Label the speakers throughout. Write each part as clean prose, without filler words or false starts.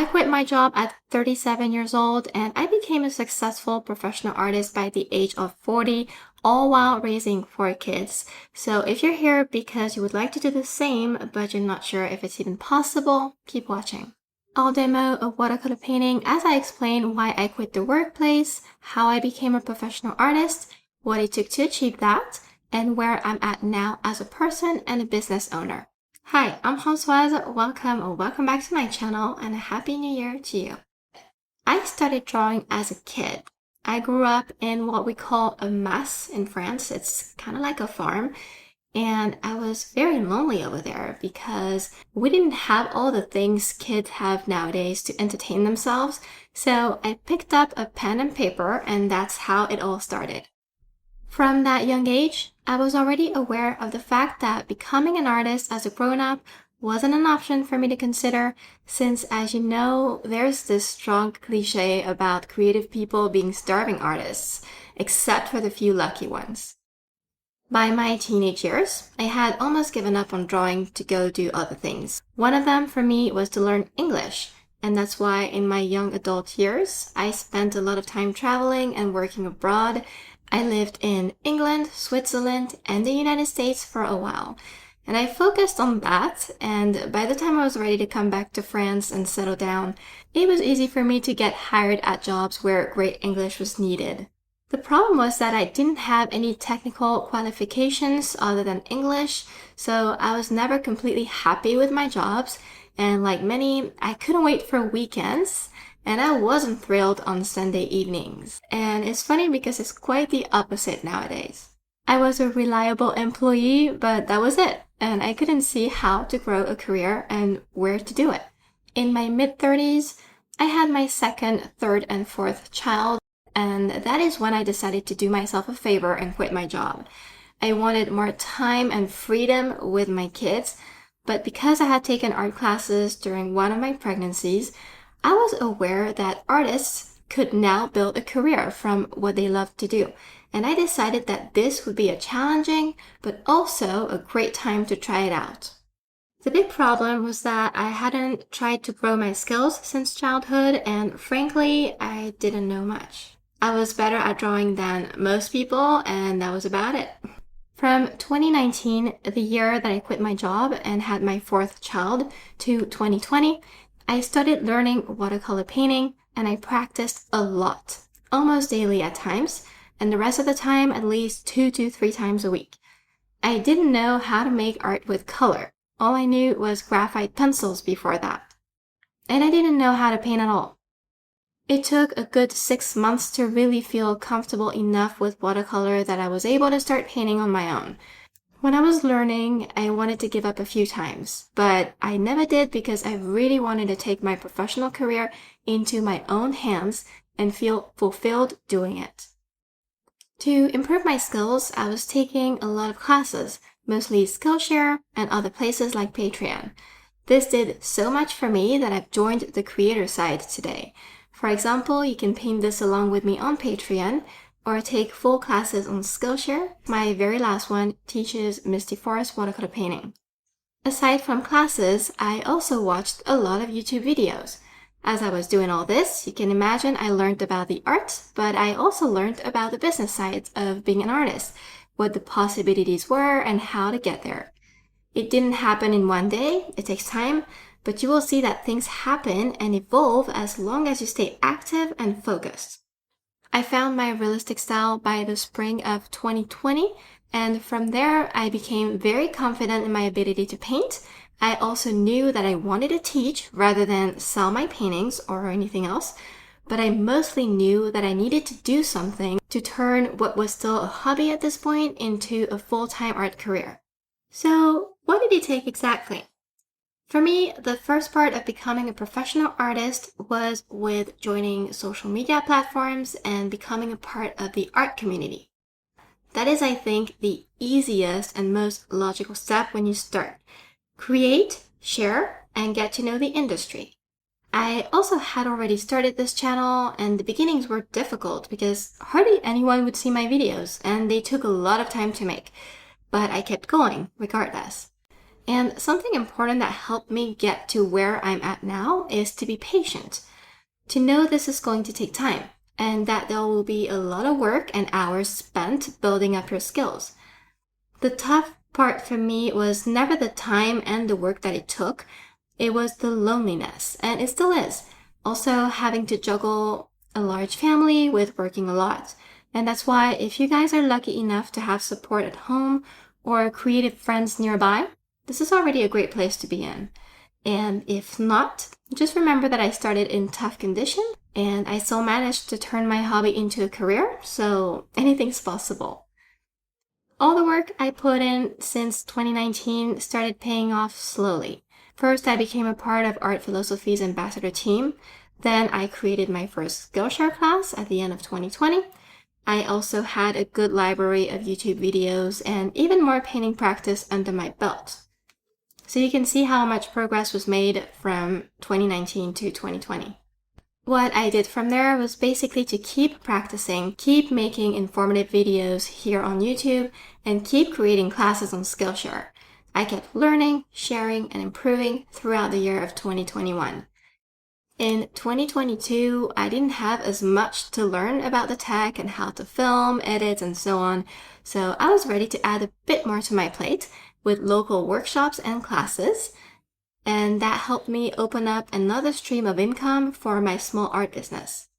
Speaker 1: I quit my job at 37 years old and I became a successful professional artist by the age of 40, all while raising 4 kids. So if you're here because you would like to do the same, but you're not sure if it's even possible, keep watching. I'll demo a watercolor painting as I explain why I quit the workplace, how I became a professional artist, what it took to achieve that, and where I'm at now as a person and a business owner. Hi, I'm Françoise. Welcome back to my channel and a happy new year to you. I started drawing as a kid. I grew up in what we call a mas in France. It's kind of like a farm. And I was very lonely over there because we didn't have all the things kids have nowadays to entertain themselves. So I picked up a pen and paper and that's how it all started. From that young age, I was already aware of the fact that becoming an artist as a grown-up wasn't an option for me to consider since, as you know, there's this strong cliche about creative people being starving artists, except for the few lucky ones. By my teenage years, I had almost given up on drawing to go do other things. One of them for me was to learn English, and that's why in my young adult years, I spent a lot of time traveling and working abroad. I lived in England, Switzerland, and the United States for a while. And I focused on that, and by the time I was ready to come back to France and settle down, it was easy for me to get hired at jobs where great English was needed. The problem was that I didn't have any technical qualifications other than English, so I was never completely happy with my jobs, and like many, I couldn't wait for weekends. And I wasn't thrilled on Sunday evenings. And it's funny because it's quite the opposite nowadays. I was a reliable employee, but that was it. And I couldn't see how to grow a career and where to do it. In my mid-30s, I had my second, third, and fourth child. And that is when I decided to do myself a favor and quit my job. I wanted more time and freedom with my kids. But because I had taken art classes during one of my pregnancies, I was aware that artists could now build a career from what they love to do, and I decided that this would be a challenging but also a great time to try it out. The big problem was that I hadn't tried to grow my skills since childhood, and frankly, I didn't know much. I was better at drawing than most people, and that was about it. From 2019, the year that I quit my job and had my fourth child, to 2020, I started learning watercolor painting and I practiced a lot, almost daily at times, and the rest of the time at least 2 to 3 times a week. I didn't know how to make art with color. All I knew was graphite pencils before that. And I didn't know how to paint at all. It took a good 6 months to really feel comfortable enough with watercolor that I was able to start painting on my own. When I was learning, I wanted to give up a few times, but I never did because I really wanted to take my professional career into my own hands and feel fulfilled doing it. To improve my skills, I was taking a lot of classes, mostly Skillshare and other places like Patreon. This did so much for me that I've joined the creator side today. For example, you can paint this along with me on Patreon, or take full classes on Skillshare. My very last one teaches Misty Forest watercolor painting. Aside from classes, I also watched a lot of YouTube videos. As I was doing all this, you can imagine I learned about the art, but I also learned about the business sides of being an artist, what the possibilities were, and how to get there. It didn't happen in one day, it takes time, but you will see that things happen and evolve as long as you stay active and focused. I found my realistic style by the spring of 2020, and from there I became very confident in my ability to paint. I also knew that I wanted to teach rather than sell my paintings or anything else, but I mostly knew that I needed to do something to turn what was still a hobby at this point into a full-time art career. So, what did it take exactly? For me, the first part of becoming a professional artist was with joining social media platforms and becoming a part of the art community. That is, I think, the easiest and most logical step when you start. Create, share, and get to know the industry. I also had already started this channel, and the beginnings were difficult because hardly anyone would see my videos, and they took a lot of time to make. But I kept going regardless. And something important that helped me get to where I'm at now is to be patient, to know this is going to take time and that there will be a lot of work and hours spent building up your skills. The tough part for me was never the time and the work that it took. It was the loneliness, and it still is. Also having to juggle a large family with working a lot. And that's why if you guys are lucky enough to have support at home or creative friends nearby, this is already a great place to be in. And if not, just remember that I started in tough conditions and I still managed to turn my hobby into a career, so anything's possible. All the work I put in since 2019 started paying off slowly. First, I became a part of Art Philosophy's ambassador team. Then I created my first Skillshare class at the end of 2020. I also had a good library of YouTube videos and even more painting practice under my belt. So you can see how much progress was made from 2019 to 2020. What I did from there was basically to keep practicing, keep making informative videos here on YouTube, and keep creating classes on Skillshare. I kept learning, sharing, and improving throughout the year of 2021. In 2022, I didn't have as much to learn about the tech and how to film, edit, and so on, so I was ready to add a bit more to my plate with local workshops and classes, and that helped me open up another stream of income for my small art business.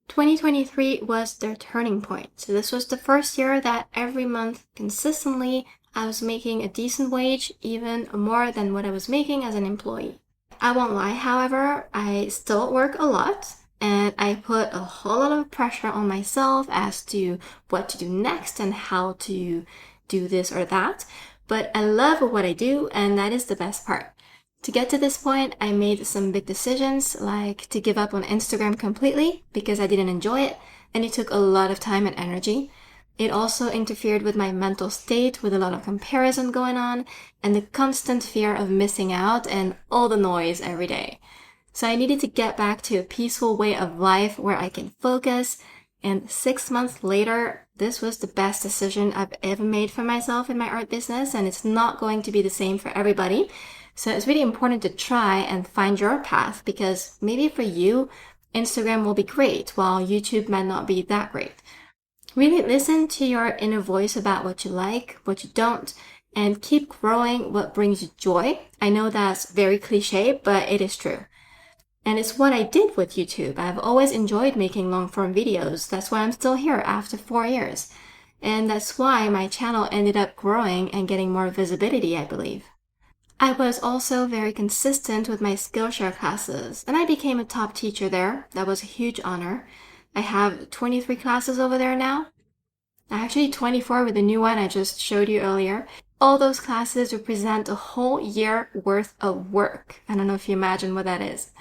Speaker 1: 2023 was their turning point. So this was the first year that every month consistently I was making a decent wage, even more than what I was making as an employee. I won't lie, however, I still work a lot and I put a whole lot of pressure on myself as to what to do next and how to do this or that. But I love what I do, and that is the best part. To get to this point, I made some big decisions, like to give up on Instagram completely because I didn't enjoy it, and it took a lot of time and energy. It also interfered with my mental state with a lot of comparison going on and the constant fear of missing out and all the noise every day. So I needed to get back to a peaceful way of life where I can focus, and 6 months later, this was the best decision I've ever made for myself in my art business, and it's not going to be the same for everybody. So it's really important to try and find your path, because maybe for you, Instagram will be great while YouTube might not be that great. Really listen to your inner voice about what you like, what you don't, and keep growing what brings you joy. I know that's very cliche, but it is true. And it's what I did with YouTube. I've always enjoyed making long-form videos. That's why I'm still here after 4 years. And that's why my channel ended up growing and getting more visibility, I believe. I was also very consistent with my Skillshare classes, and I became a top teacher there. That was a huge honor. I have 23 classes over there now. Actually 24 with the new one I just showed you earlier. All those classes represent a whole year worth of work. I don't know if you imagine what that is.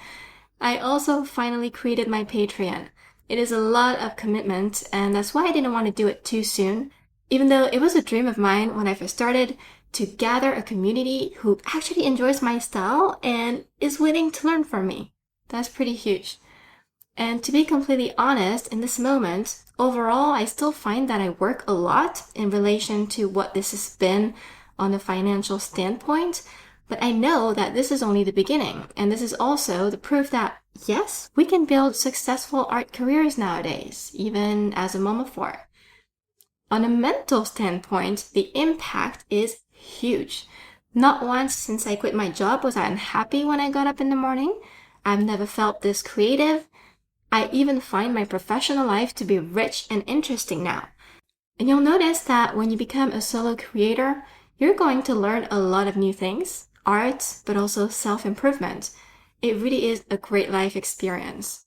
Speaker 1: I also finally created my Patreon. It is a lot of commitment, and that's why I didn't want to do it too soon. Even though it was a dream of mine when I first started, to gather a community who actually enjoys my style and is willing to learn from me. That's pretty huge. And to be completely honest, in this moment, overall, I still find that I work a lot in relation to what this has been on a financial standpoint, but I know that this is only the beginning, and this is also the proof that, yes, we can build successful art careers nowadays, even as a mom of 4. On a mental standpoint, the impact is huge. Not once since I quit my job was I unhappy when I got up in the morning. I've never felt this creative. I even find my professional life to be rich and interesting now. And you'll notice that when you become a solo creator, you're going to learn a lot of new things, art, but also self-improvement. It really is a great life experience.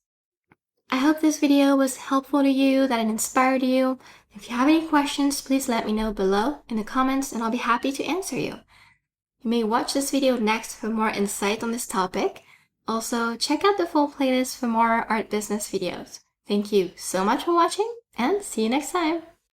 Speaker 1: I hope this video was helpful to you, that it inspired you. If you have any questions, please let me know below in the comments and I'll be happy to answer you. You may watch this video next for more insight on this topic. Also, check out the full playlist for more art business videos. Thank you so much for watching, and see you next time!